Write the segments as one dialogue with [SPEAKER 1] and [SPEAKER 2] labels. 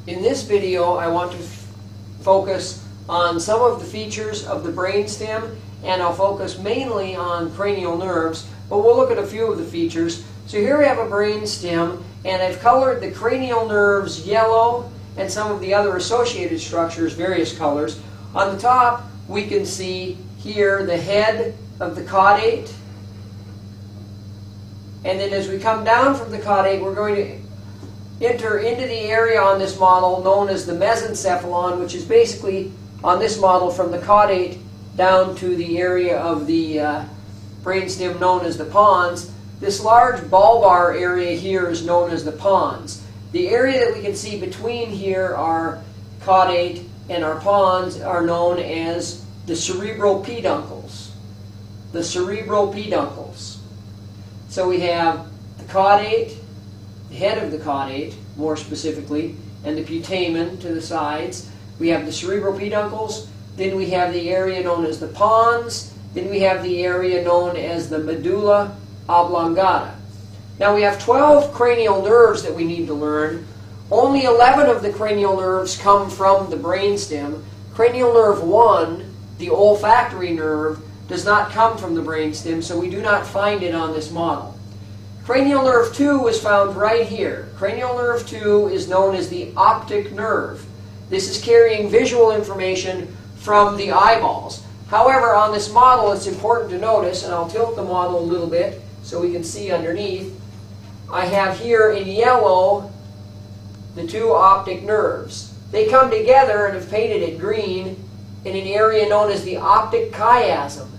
[SPEAKER 1] In this video, I want to focus on some of the features of the brainstem, and I'll focus mainly on cranial nerves, but we'll look at a few of the features. So here we have a brainstem, and I've colored the cranial nerves yellow and some of the other associated structures various colors. On the top, we can see here the head of the caudate, and then as we come down from the caudate, we're going to enter into the area on this model known as the mesencephalon, which is basically on this model from the caudate down to the area of the brainstem known as the pons. This large bulbar area here is known as the pons. The area that we can see between here, our caudate and our pons, are known as the cerebropeduncles. The cerebropeduncles. So we have the caudate, the head of the caudate, more specifically, and the putamen to the sides. We have the cerebropeduncles, then we have the area known as the pons, then we have the area known as the medulla oblongata. Now we have 12 cranial nerves that we need to learn. Only 11 of the cranial nerves come from the brainstem. Cranial nerve 1, the olfactory nerve, does not come from the brainstem, so we do not find it on this model. Cranial nerve 2 is found right here. Cranial nerve 2 is known as the optic nerve. This is carrying visual information from the eyeballs. However, on this model, it's important to notice, and I'll tilt the model a little bit so we can see underneath, I have here in yellow the two optic nerves. They come together and have painted it green in an area known as the optic chiasm.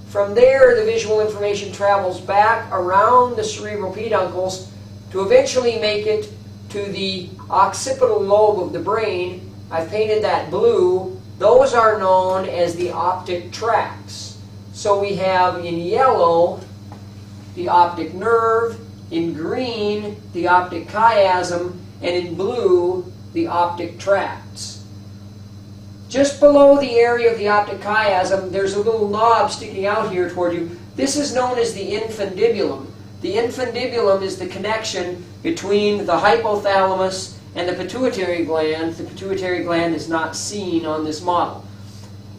[SPEAKER 1] From there, the visual information travels back around the cerebropeduncles to eventually make it to the occipital lobe of the brain. I've painted that blue. Those are known as the optic tracts. So we have in yellow the optic nerve, in green the optic chiasm, and in blue the optic tracts. Just below the area of the optic chiasm, there's a little knob sticking out here toward you. This is known as the infundibulum. The infundibulum is the connection between the hypothalamus and the pituitary gland. The pituitary gland is not seen on this model.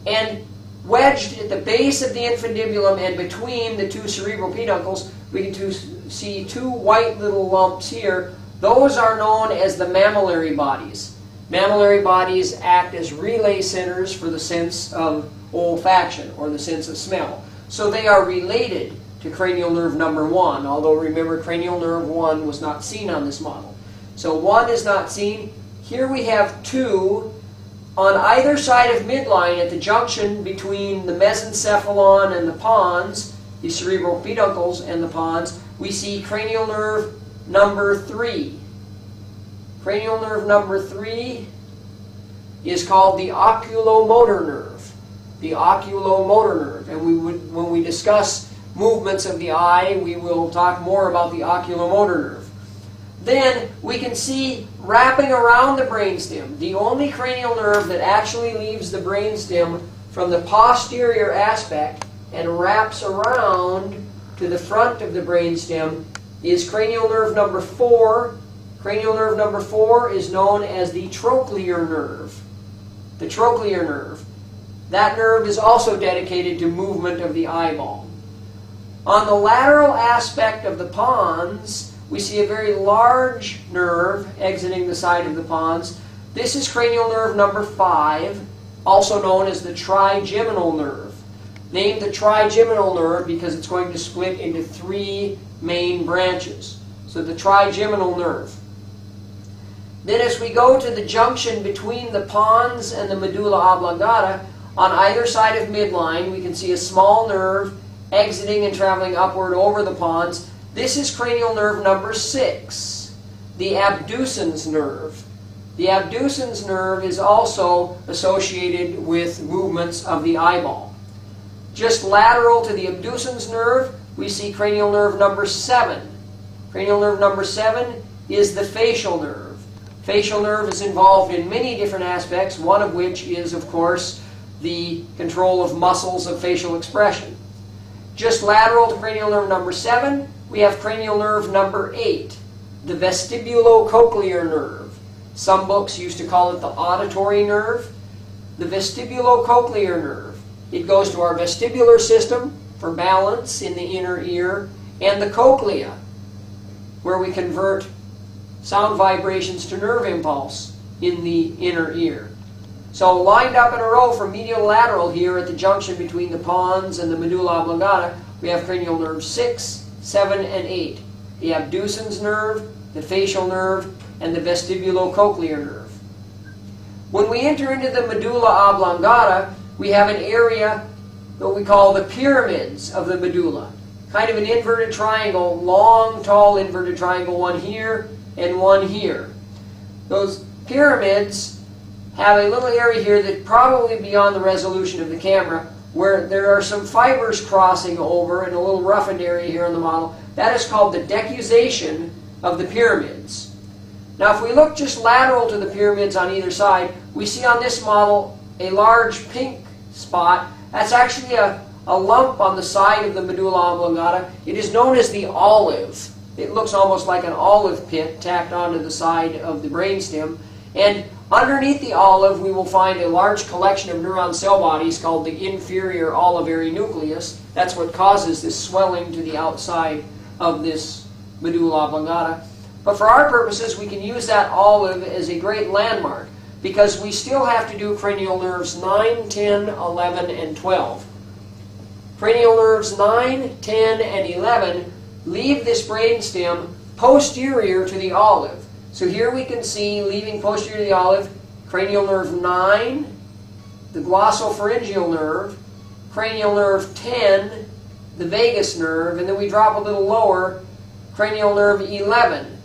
[SPEAKER 1] And wedged at the base of the infundibulum and between the two cerebropeduncles, we can see two white little lumps here. Those are known as the mammillary bodies. Mammillary bodies act as relay centers for the sense of olfaction, or the sense of smell. So they are related to cranial nerve number 1, although remember cranial nerve 1 was not seen on this model. So 1 is not seen. Here we have 2 on either side of midline at the junction between the mesencephalon and the pons, the cerebropeduncles and the pons. We see cranial nerve number 3. Cranial nerve number 3 is called the oculomotor nerve. The oculomotor nerve. And when we discuss movements of the eye, we will talk more about the oculomotor nerve. Then we can see wrapping around the brainstem, the only cranial nerve that actually leaves the brainstem from the posterior aspect and wraps around to the front of the brainstem, is cranial nerve number 4. Cranial nerve number 4 is known as the trochlear nerve. The trochlear nerve. That nerve is also dedicated to movement of the eyeball. On the lateral aspect of the pons, we see a very large nerve exiting the side of the pons. This is cranial nerve number 5, also known as the trigeminal nerve. Named the trigeminal nerve because it's going to split into 3 main branches. So the trigeminal nerve. Then as we go to the junction between the pons and the medulla oblongata, on either side of midline, we can see a small nerve exiting and traveling upward over the pons. This is cranial nerve number 6, the abducens nerve. The abducens nerve is also associated with movements of the eyeball. Just lateral to the abducens nerve, we see cranial nerve number 7. Cranial nerve number 7 is the facial nerve. Facial nerve is involved in many different aspects, one of which is, of course, the control of muscles of facial expression. Just lateral to cranial nerve number 7, we have cranial nerve number 8, the vestibulocochlear nerve. Some books used to call it the auditory nerve. The vestibulocochlear nerve. It goes to our vestibular system for balance in the inner ear, and the cochlea, where we convert sound vibrations to nerve impulse in the inner ear. So lined up in a row from medial to lateral here at the junction between the pons and the medulla oblongata, we have cranial nerves 6, 7, and 8. The abducens nerve, the facial nerve, and the vestibulocochlear nerve. When we enter into the medulla oblongata, we have an area that we call the pyramids of the medulla. Kind of an inverted triangle, long, tall inverted triangle, one here and one here. Those pyramids have a little area here that probably beyond the resolution of the camera, where there are some fibers crossing over in a little roughened area here on the model. That is called the decussation of the pyramids. Now if we look just lateral to the pyramids on either side, we see on this model a large pink spot. That's actually a lump on the side of the medulla oblongata. It is known as the olive. It looks almost like an olive pit tacked onto the side of the brainstem. And underneath the olive, we will find a large collection of neuron cell bodies called the inferior olivary nucleus. That's what causes this swelling to the outside of this medulla oblongata. But for our purposes, we can use that olive as a great landmark, because we still have to do cranial nerves 9, 10, 11, and 12. Cranial nerves 9, 10, and 11 leave this brainstem posterior to the olive. So here we can see, leaving posterior to the olive, cranial nerve 9, the glossopharyngeal nerve, cranial nerve 10, the vagus nerve, and then we drop a little lower, cranial nerve 11,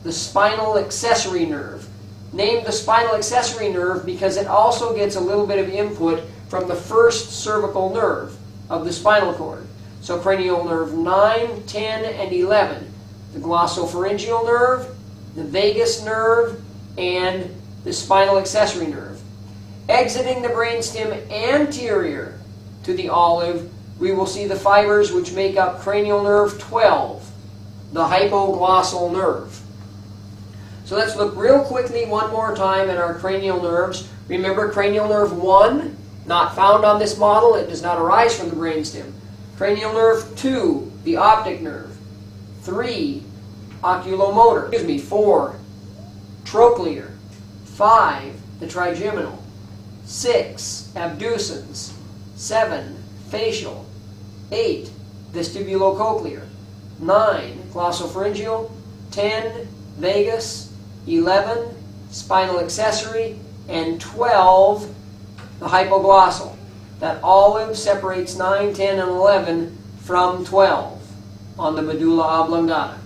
[SPEAKER 1] the spinal accessory nerve. Named the spinal accessory nerve because it also gets a little bit of input from the first cervical nerve of the spinal cord. So cranial nerve 9, 10, and 11. The glossopharyngeal nerve, the vagus nerve, and the spinal accessory nerve. Exiting the brainstem anterior to the olive, we will see the fibers which make up cranial nerve 12, the hypoglossal nerve. So let's look real quickly one more time at our cranial nerves. Remember, cranial nerve 1, not found on this model. It does not arise from the brainstem. Cranial nerve 2, the optic nerve. 3, oculomotor. 4, trochlear. 5, the trigeminal. 6, abducens. 7, facial. 8, vestibulocochlear. 9, glossopharyngeal. 10, vagus. 11, spinal accessory, and 12, the hypoglossal. That olive separates 9, 10, and 11 from 12 on the medulla oblongata.